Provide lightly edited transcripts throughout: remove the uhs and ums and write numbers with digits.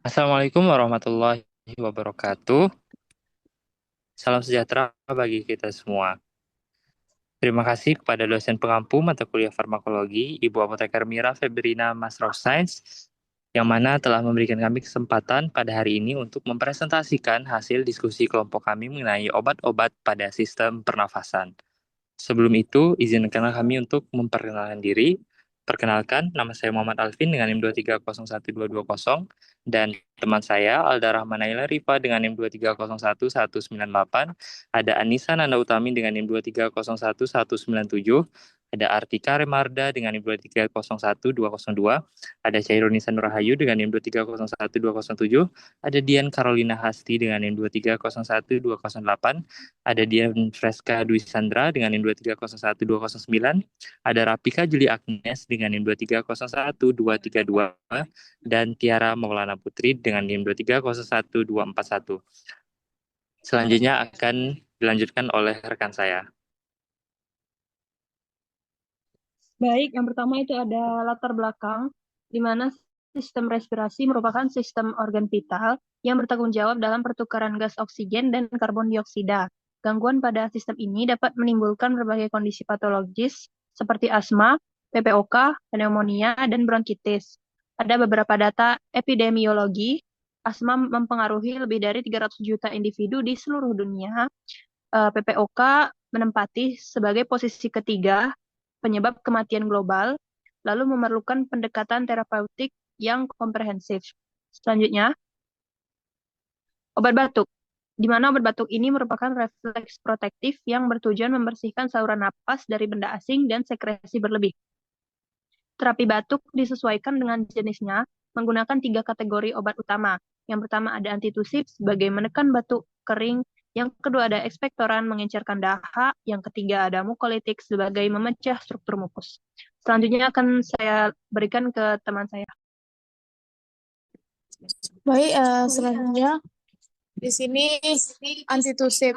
Assalamualaikum warahmatullahi wabarakatuh. Salam sejahtera bagi kita semua. Terima kasih kepada dosen pengampu mata kuliah farmakologi, Ibu Apoteker Mira Febrina Master of Science, yang mana telah memberikan kami kesempatan pada hari ini untuk mempresentasikan hasil diskusi kelompok kami mengenai obat-obat pada sistem pernafasan. Sebelum itu, izinkanlah kami untuk memperkenalkan diri. Perkenalkan, nama saya Muhammad Alvin dengan NIM 2301220 dan teman saya Alda Rahmanaila Rifa dengan NIM 2301198. Ada Anissa Nanda Utami dengan NIM 2301197. Ada Artika Remarda dengan NIM 2301202. Ada Chairunisa Nurhayu dengan NIM 2301207. Ada Dian Carolina Hasti dengan NIM 2301208. Ada Dian Freska Dwi Sandra dengan NIM 2301209, ada Rapika Juli Agnes dengan NIM 2301232, dan Tiara Maulana Putri dengan NIM 2301241. Selanjutnya akan dilanjutkan oleh rekan saya. Baik, yang pertama itu ada latar belakang, di mana sistem respirasi merupakan sistem organ vital yang bertanggung jawab dalam pertukaran gas oksigen dan karbon dioksida. Gangguan pada sistem ini dapat menimbulkan berbagai kondisi patologis seperti asma, PPOK, pneumonia, dan bronkitis. Ada beberapa data epidemiologi, asma mempengaruhi lebih dari 300 juta individu di seluruh dunia. PPOK menempati sebagai posisi ketiga penyebab kematian global, lalu memerlukan pendekatan terapeutik yang komprehensif. Selanjutnya, obat batuk, di mana obat batuk ini merupakan refleks protektif yang bertujuan membersihkan saluran napas dari benda asing dan sekresi berlebih. Terapi batuk disesuaikan dengan jenisnya menggunakan 3 kategori obat utama. Yang pertama ada antitusif sebagai menekan batuk kering, yang kedua ada ekspektoran mengencerkan dahak, yang ketiga ada mukolitik sebagai memecah struktur mukus. Selanjutnya akan saya berikan ke teman saya. Baik, selanjutnya di sini antitusif.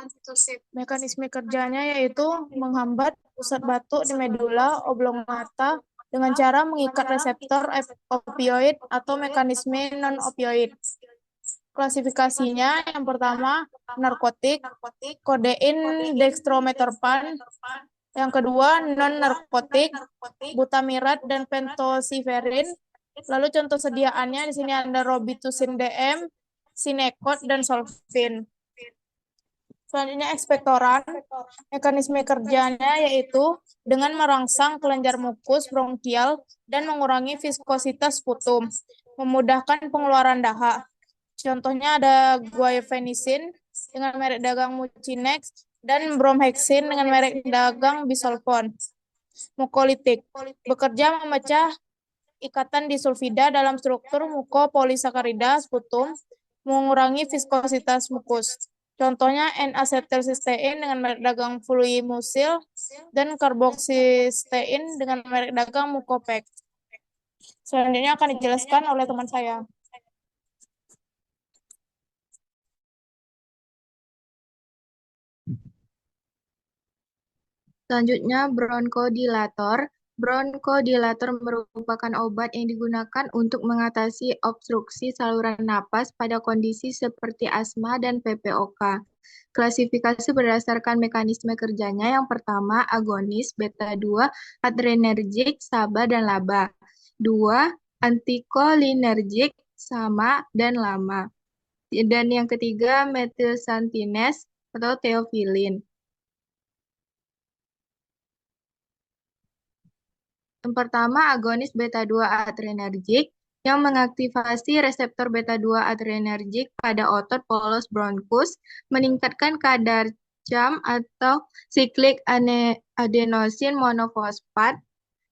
Mekanisme kerjanya yaitu menghambat pusat batuk di medula oblongata dengan cara mengikat reseptor opioid atau mekanisme non-opioid. Klasifikasinya yang pertama narkotik, kodein dextromethorphan. Yang kedua non-narkotik, butamirat dan pentosiferin. Lalu contoh sediaannya di sini ada Robitussin DM, Sinecot, dan Solvin. Selanjutnya ekspektoran. Mekanisme kerjanya yaitu dengan merangsang kelenjar mukus bronkial dan mengurangi viskositas sputum, memudahkan pengeluaran dahak. Contohnya ada guaifenesin dengan merek dagang Mucinex dan bromhexin dengan merek dagang Bisolfon. Mukolitik bekerja memecah ikatan disulfida dalam struktur mukopolisakarida sputum, mengurangi viskositas mukus. Contohnya N-asetilsistein dengan merek dagang Fluimucil dan karboksistein dengan merek dagang Mucopac. Selanjutnya akan dijelaskan oleh teman saya. Selanjutnya, bronkodilator. Bronkodilator merupakan obat yang digunakan untuk mengatasi obstruksi saluran napas pada kondisi seperti asma dan PPOK. Klasifikasi berdasarkan mekanisme kerjanya yang pertama, agonis, beta-2, adrenergik, SABA, dan LABA. 2. Antikolinergik, SAMA, dan LAMA. Dan yang ketiga, metilsantinase atau theophylline. Yang pertama, agonis beta-2 adrenergik yang mengaktifasi reseptor beta-2 adrenergik pada otot polos bronkus, meningkatkan kadar CAM atau cyclic adenosin monofosfat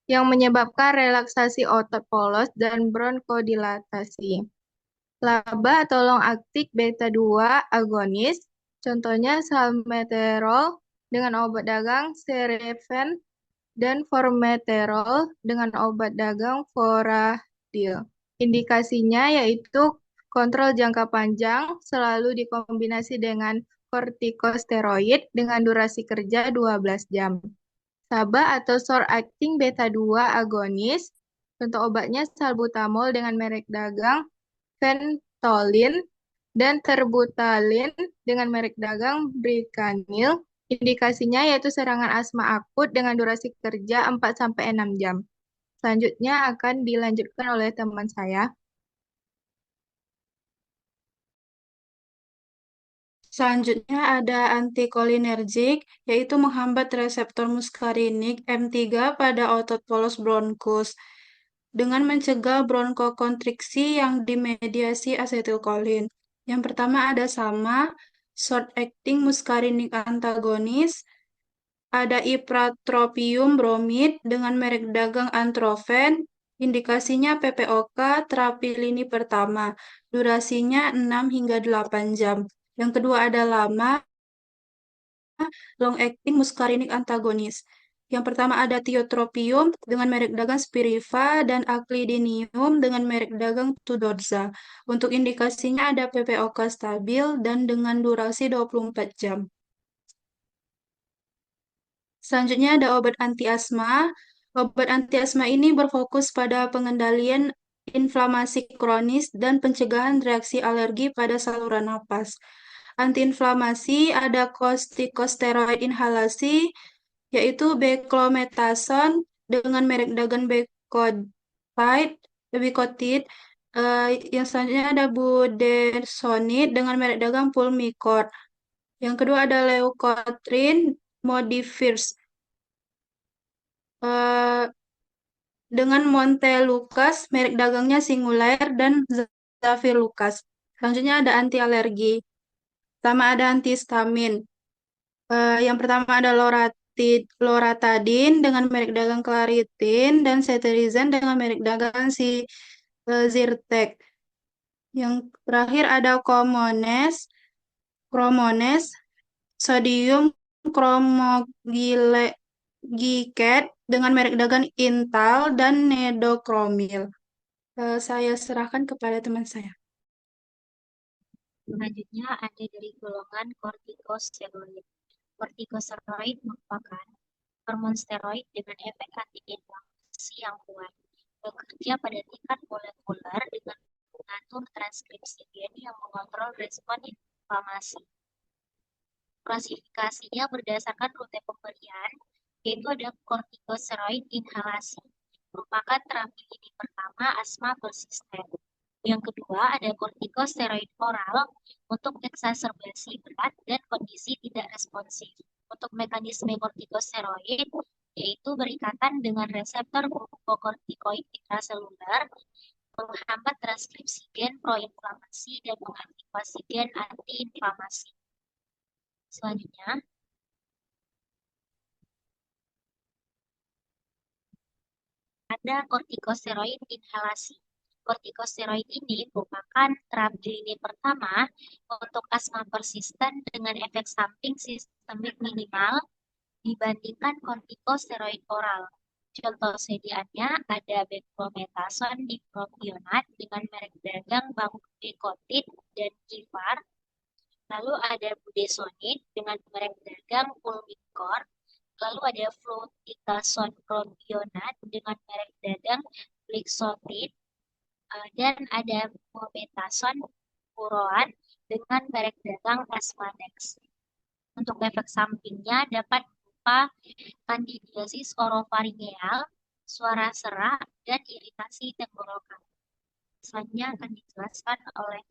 yang menyebabkan relaksasi otot polos dan bronkodilatasi. LABA atau long acting beta-2 agonis, contohnya salmeterol dengan obat dagang Cereven dan formoterol dengan obat dagang Voradil. Indikasinya yaitu kontrol jangka panjang selalu dikombinasi dengan kortikosteroid dengan durasi kerja 12 jam. SABA atau short acting beta-2 agonis, contoh obatnya salbutamol dengan merek dagang Riptolin, dan Terbutalin dengan merek dagang Bricanil. Indikasinya yaitu serangan asma akut dengan durasi kerja 4-6 jam. Selanjutnya akan dilanjutkan oleh teman saya. Selanjutnya ada antikolinergik, yaitu menghambat reseptor muskarinik M3 pada otot polos bronkus dengan mencegah bronkokontriksi yang dimediasi asetilkolin. Yang pertama ada sama, short acting muscarinic antagonis, ada ipratropium bromid dengan merek dagang Antrofen, indikasinya PPOK terapi lini pertama, durasinya 6 hingga 8 jam. Yang kedua ada LAMA, long acting muscarinic antagonis. Yang pertama ada tiotropium dengan merek dagang Spiriva dan aclidinium dengan merek dagang Tudorza. Untuk indikasinya ada PPOK stabil dan dengan durasi 24 jam. Selanjutnya ada obat anti asma. Obat anti asma ini berfokus pada pengendalian inflamasi kronis dan pencegahan reaksi alergi pada saluran napas. Antiinflamasi ada kortikosteroid inhalasi, yaitu beclometasone dengan merek dagang Becotide. Yang selanjutnya ada budesonide dengan merek dagang Pulmicort. Yang kedua ada Leukotriene modivirse dengan Montelukast, merek dagangnya Singulair dan Zafirlukast. Selanjutnya ada anti alergi. Pertama ada antihistamin. Yang pertama ada loratadine dengan merek dagang Claritin dan cetirizine dengan merek dagang Zyrtec. Yang terakhir ada Cromones, sodium kromogilegicat dengan merek dagang Intal dan Nedokromil. Saya serahkan kepada teman saya. Selanjutnya ada dari golongan kortikosteroid. Kortikosteroid merupakan hormon steroid dengan efek antiinflamasi yang kuat, bekerja pada tingkat molekuler dengan mengatur transkripsi gen yang mengontrol respon inflamasi. Klasifikasinya berdasarkan rute pemberian, yaitu ada kortikosteroid inhalasi, merupakan terapi lini pertama asma persisten. Yang kedua ada kortikosteroid oral untuk eksaserbasi berat dan kondisi tidak responsif. Untuk mekanisme kortikosteroid yaitu berikatan dengan reseptor glukokortikoid intraseluler, menghambat transkripsi gen proinflamasi dan mengaktifasi gen antiinflamasi. Selanjutnya ada kortikosteroid inhalasi. Kortikosteroid ini merupakan terapi lini pertama untuk asma persisten dengan efek samping sistemik minimal dibandingkan kortikosteroid oral. Contoh sediaannya ada beclometasone dipropionat dengan merek dagang Becotide dan Kifar. Lalu ada budesonide dengan merek dagang Pulmicort. Lalu ada fluticasone propionat dengan merek dagang Blixotide. Dan ada mometasone furoat dengan merek dagang Asmadex. Untuk efek sampingnya dapat berupa kandidiasis orofaringeal, suara serak, dan iritasi tenggorokan. Selanjutnya akan dijelaskan oleh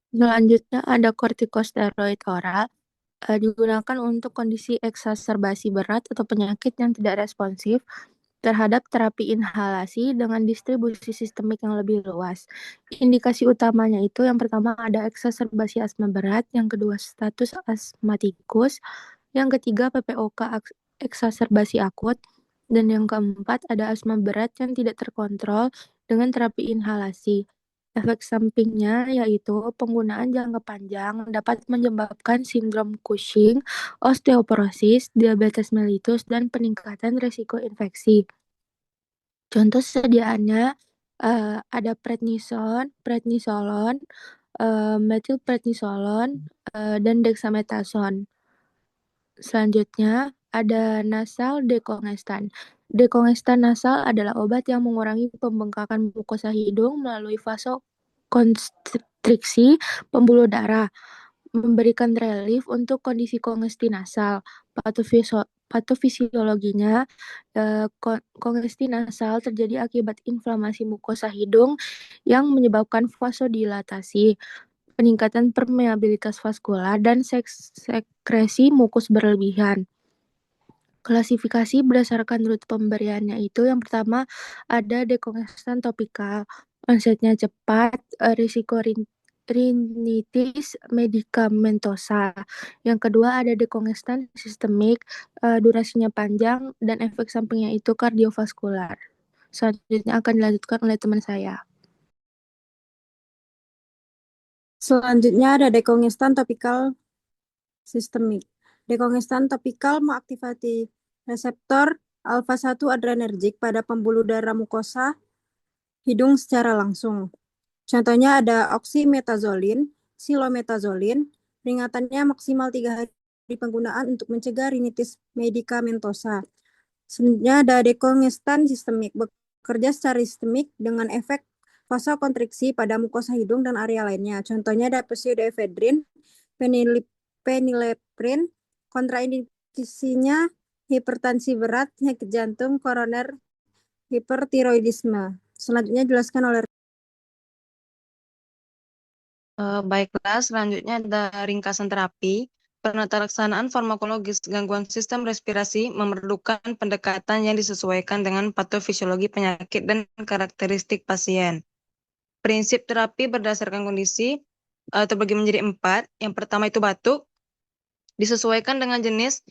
Selanjutnya ada kortikosteroid oral, digunakan untuk kondisi eksaserbasi berat atau penyakit yang tidak responsif terhadap terapi inhalasi dengan distribusi sistemik yang lebih luas. Indikasi utamanya itu yang pertama ada eksaserbasi asma berat, yang kedua status asmatikus, yang ketiga PPOK eksaserbasi akut, dan yang keempat ada asma berat yang tidak terkontrol dengan terapi inhalasi. Efek sampingnya yaitu penggunaan jangka panjang dapat menyebabkan sindrom Cushing, osteoporosis, diabetes mellitus, dan peningkatan risiko infeksi. Contoh sediaannya ada prednisolon, metilprednisolon, dan dexamethasone. Selanjutnya ada nasal dekongestan. Dekongestan nasal adalah obat yang mengurangi pembengkakan mukosa hidung melalui vasokonstriksi pembuluh darah, memberikan relief untuk kondisi kongesti nasal. Patofisiologinya, kongesti nasal terjadi akibat inflamasi mukosa hidung yang menyebabkan vasodilatasi, peningkatan permeabilitas vaskular, dan sekresi mukus berlebihan. Klasifikasi berdasarkan rute pemberiannya itu yang pertama ada dekongestan topikal, onsetnya cepat, risiko rinitis medikamentosa. Yang kedua ada dekongestan sistemik, durasinya panjang dan efek sampingnya itu kardiovaskular. Selanjutnya akan dilanjutkan oleh teman saya. Selanjutnya ada dekongestan topikal sistemik. Dekongestan topikal mengaktifasi reseptor alfa-1 adrenergik pada pembuluh darah mukosa hidung secara langsung. Contohnya ada oksimetazolin, silometazolin, peringatannya maksimal 3 hari penggunaan untuk mencegah rinitis medikamentosa. Selanjutnya ada dekongestan sistemik, bekerja secara sistemik dengan efek vasokonstriksi pada mukosa hidung dan area lainnya. Contohnya ada pseudoephedrine, phenylephrine, kontraindikasinya hipertensi berat, penyakit jantung, koroner, hipertiroidisme. Selanjutnya dijelaskan oleh Baiklah, selanjutnya ada ringkasan terapi. Penatalaksanaan farmakologis gangguan sistem respirasi memerlukan pendekatan yang disesuaikan dengan patofisiologi penyakit dan karakteristik pasien. Prinsip terapi berdasarkan kondisi terbagi menjadi 4. Yang pertama itu batuk, disesuaikan dengan jenis,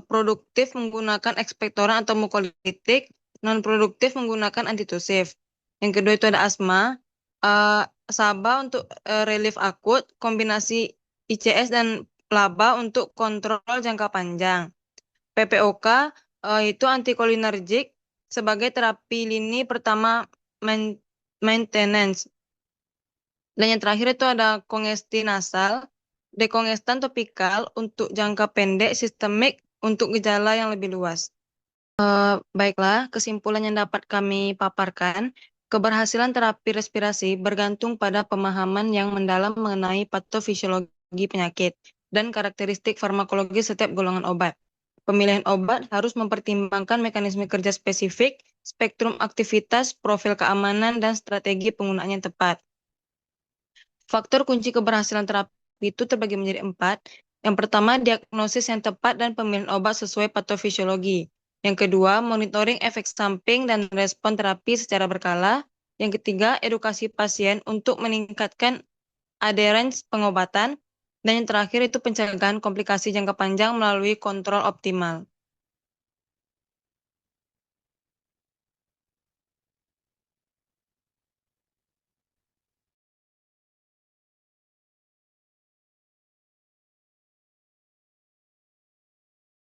produktif menggunakan ekspektoran atau mukolitik, non-produktif menggunakan antitusif. Yang kedua itu ada asma, SABA untuk relief akut, kombinasi ICS dan PLABA untuk kontrol jangka panjang. PPOK itu antikolinergik sebagai terapi lini pertama maintenance. Dan yang terakhir itu ada kongesti nasal, dekongestan topikal untuk jangka pendek, sistemik untuk gejala yang lebih luas. Baiklah, kesimpulan yang dapat kami paparkan, keberhasilan terapi respirasi bergantung pada pemahaman yang mendalam mengenai patofisiologi penyakit dan karakteristik farmakologi setiap golongan obat. Pemilihan obat harus mempertimbangkan mekanisme kerja spesifik, spektrum aktivitas, profil keamanan, dan strategi penggunaan yang tepat. Faktor kunci keberhasilan terapi itu terbagi menjadi 4. Yang pertama, diagnosis yang tepat dan pemilihan obat sesuai patofisiologi. Yang kedua, monitoring efek samping dan respon terapi secara berkala. Yang ketiga, edukasi pasien untuk meningkatkan adherence pengobatan. Dan yang terakhir itu pencegahan komplikasi jangka panjang melalui kontrol optimal.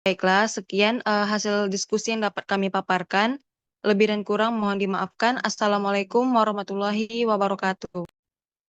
Baiklah, sekian hasil diskusi yang dapat kami paparkan. Lebih dan kurang mohon dimaafkan. Assalamualaikum warahmatullahi wabarakatuh.